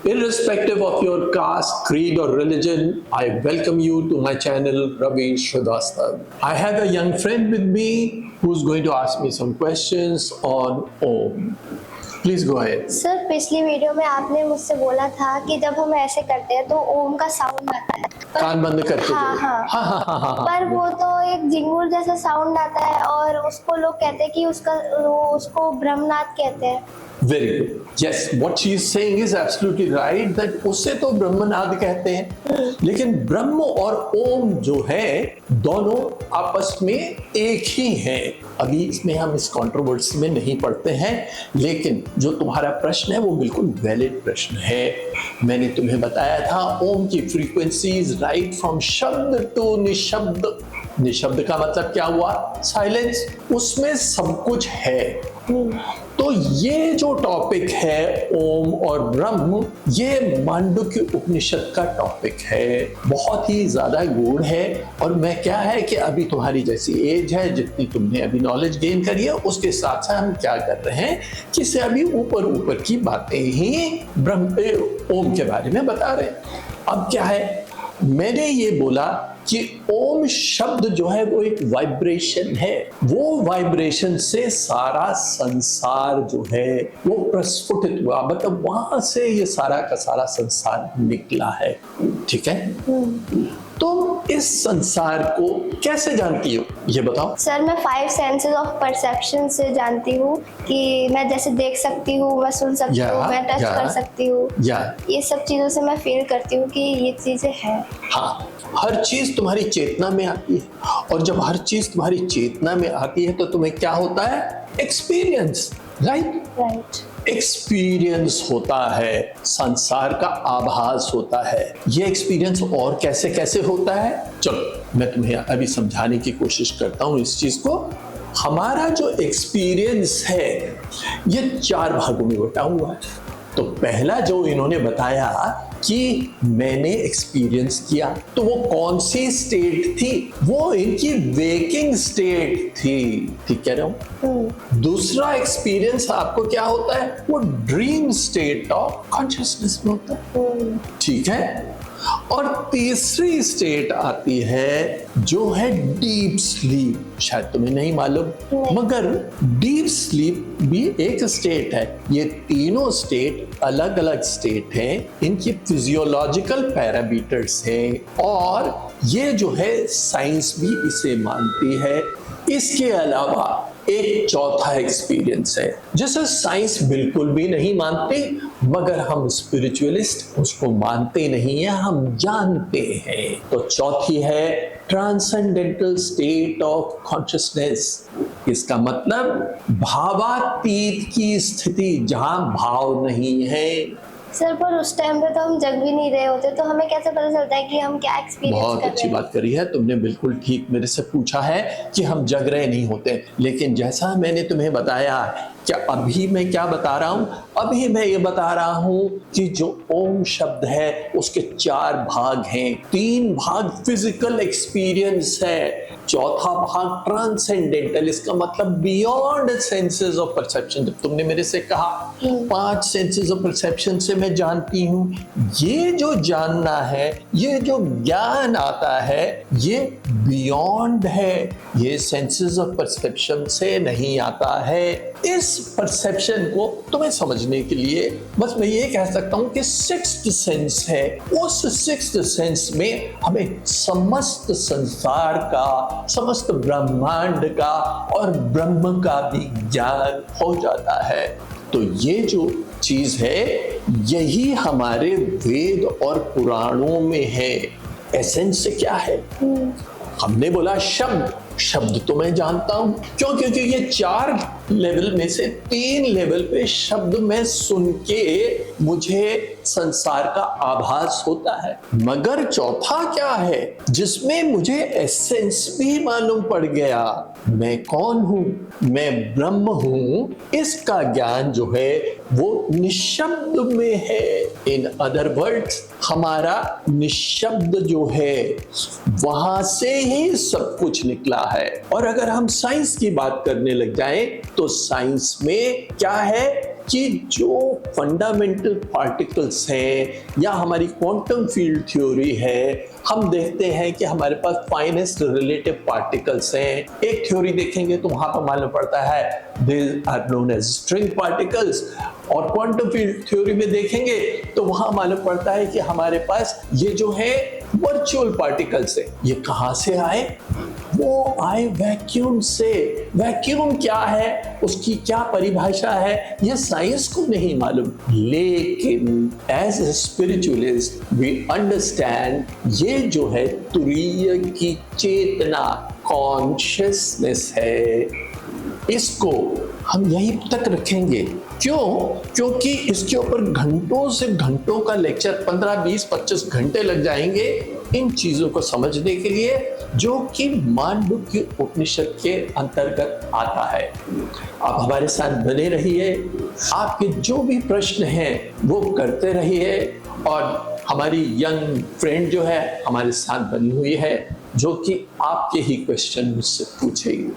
Irrespective of your caste, creed, or religion, I welcome you to my channel, Ravi Shrivastava. I have a young friend with me who's going to ask me some questions on Om. Please go ahead. Sir, पिछली video में आपने मुझसे बोला था कि जब हम ऐसे करते हैं तो ओम का साउंड आता है। कान बंद करके हाँ हाँ हाँ। पर वो तो एक झिंगुर जैसा साउंड आता है और उसको लोग कहते हैं कि उसको ब्रह्मनाद कहते हैं। Very good. Yes, what she is saying is absolutely right that उसे तो ब्रह्मनाद कहते हैं, लेकिन ब्रह्म और ओम जो है दोनों आपस में एक ही हैं। अभी इसमें हम इस कंट्रोवर्सी में नहीं पढ़ते हैं, लेकिन जो तुम्हारा प्रश्न है वो बिल्कुल वैलिड प्रश्न है। मैंने तुम्हें बताया था ओम की फ्रीक्वेंसीज राइट फ्रॉम शब्द टू निशब्द। निशब्द का मतलब क्या हुआ? साइलेंस। उसमें सब कुछ है। तो ये जो टॉपिक है ओम और ब्रह्म, ये मांडुक्य उपनिषद का टॉपिक है। बहुत ही ज्यादा गूढ़ है। और मैं क्या है कि अभी तुम्हारी जैसी एज है, जितनी तुमने अभी नॉलेज गेन करी है, उसके साथ साथ हम क्या कर रहे हैं कि इसे अभी ऊपर ऊपर की बातें ही ब्रह्म ओम के बारे में बता रहे हैं। अब क्या है, मैंने ये बोला कि ओम शब्द जो है वो एक वाइब्रेशन है। वो वाइब्रेशन से सारा संसार जो है वो प्रस्फुटित हुआ, मतलब वहां से ये सारा का सारा संसार निकला है। ठीक है? तुम इस संसार को कैसे जानती हो ये बताओ। सर, मैं 5 सेंसेस ऑफ परसेप्शन से जानती हूँ कि मैं जैसे देख सकती हूँ, मैं सुन सकती हूँ, मैं टच कर सकती हूँ। ये सब चीजों से मैं फील करती हूँ कि ये चीजें हैं। हाँ, हर चीज तुम्हारी चेतना में आती है, और जब हर चीज तुम्हारी चेतना में आती है तो तुम्हें क्या होता है? एक्सपीरियंस। राइट। एक्सपीरियंस होता है, संसार का आभास होता है। ये एक्सपीरियंस और कैसे कैसे होता है, चलो मैं तुम्हें अभी समझाने की कोशिश करता हूं इस चीज को। हमारा जो एक्सपीरियंस है ये 4 भागों में बटा हुआ है। तो पहला जो इन्होंने बताया कि मैंने एक्सपीरियंस किया, तो वो कौन सी स्टेट थी? वो इनकी वेकिंग स्टेट थी। ठीक कह रहा हूं? दूसरा एक्सपीरियंस आपको क्या होता है? वो ड्रीम स्टेट ऑफ कॉन्शियसनेस में होता है। ठीक है? और तीसरी स्टेट आती है जो है डीप स्लीप। शायद तुम्हें नहीं मालूम, मगर डीप स्लीप भी एक स्टेट है। ये तीनों स्टेट अलग अलग स्टेट हैं, इनकी फिजियोलॉजिकल पैरामीटर्स हैं, और ये जो है साइंस भी इसे मानती है। इसके अलावा एक चौथा एक्सपीरियंस है जिसे साइंस बिल्कुल भी नहीं मानती, मगर हम स्पिरिचुअलिस्ट उसको मानते नहीं है, हम जानते हैं। तो चौथी है ट्रांसेंडेंटल स्टेट ऑफ कॉन्शियसनेस। इसका मतलब भावातीत की स्थिति, जहां भाव नहीं है। सर, पर उस टाइम पे तो हम जग भी नहीं रहे होते, तो हमें कैसे पता चलता है कि हम क्या एक्सपीरियंस कर रहे हैं? बहुत अच्छी बात करी है तुमने, बिल्कुल ठीक मेरे से पूछा है कि हम जग रहे नहीं होते। लेकिन जैसा मैंने तुम्हें बताया, क्या अभी मैं क्या बता रहा हूं? अभी मैं ये बता रहा हूं कि जो ओम शब्द है उसके 4 भाग हैं। 3 भाग फिजिकल एक्सपीरियंस है, चौथा भाग ट्रांसेंडेंटल, इसका मतलब बियॉन्ड सेंसेस ऑफ परसेप्शन। जब तुमने मेरे से कहा 5 सेंसेस ऑफ परसेप्शन से मैं जानती हूं, ये जो जानना है, ये जो ज्ञान आता है, ये बियॉन्ड है, ये सेंसेस ऑफ परसेप्शन से नहीं आता है। इस परसेप्शन को तुम्हें समझने के लिए बस मैं ये कह सकता हूं कि 6th सेंस है। उस 6th सेंस में हमें समस्त संसार का, समस्त ब्रह्मांड का और ब्रह्म का भी ज्ञान हो जाता है। तो ये जो चीज है यही हमारे वेद और पुराणों में है। एसेंस क्या है? हमने बोला शब्द तो मैं जानता हूं, क्यों? क्योंकि ये 4 लेवल में से 3 लेवल पे शब्द में सुन के मुझे संसार का आभास होता है। मगर चौथा क्या है जिसमें मुझे एसेंस भी मालूम पड़ गया? मैं कौन हूं? मैं ब्रह्म हूं। इसका ज्ञान जो है वो निशब्द में है। इन अदर वर्ड्स, हमारा निशब्द जो है वहां से ही सब कुछ निकला है। और अगर हम साइंस की बात करने लग जाएं तो साइंस में क्या है? कि जो फंडामेंटल पार्टिकल्स हैं या हमारी क्वांटम फील्ड थ्योरी है, हम देखते हैं कि हमारे पास फाइनेस्ट रिलेटिव पार्टिकल्स हैं। एक थ्योरी देखेंगे तो वहां पर मालूम पड़ता है they are known as string particles, और क्वांटम फील्ड थ्योरी में देखेंगे तो वहां मालूम पड़ता है कि हमारे पास ये जो है वर्चुअल पार्टिकल्स है। ये कहां से आए? वो आए वैक्यूम से। वैक्यूम क्या है, उसकी क्या परिभाषा है, ये साइंस को नहीं मालूम, लेकिन as a spiritualist we understand ये जो है तुरीय की चेतना, कॉन्शियसनेस है, इसको हम यहीं तक रखेंगे। क्यों? क्योंकि इसके ऊपर घंटों से घंटों का लेक्चर, 15, 20, 25 घंटे लग जाएंगे इन चीजों को समझने के लिए, जो कि मांडुक्य उपनिषद के अंतर्गत आता है। आप हमारे साथ बने रहिए, आपके जो भी प्रश्न हैं वो करते रहिए, और हमारी यंग फ्रेंड जो है हमारे साथ बनी हुई है, जो कि आपके ही क्वेश्चन मुझसे पूछेगी।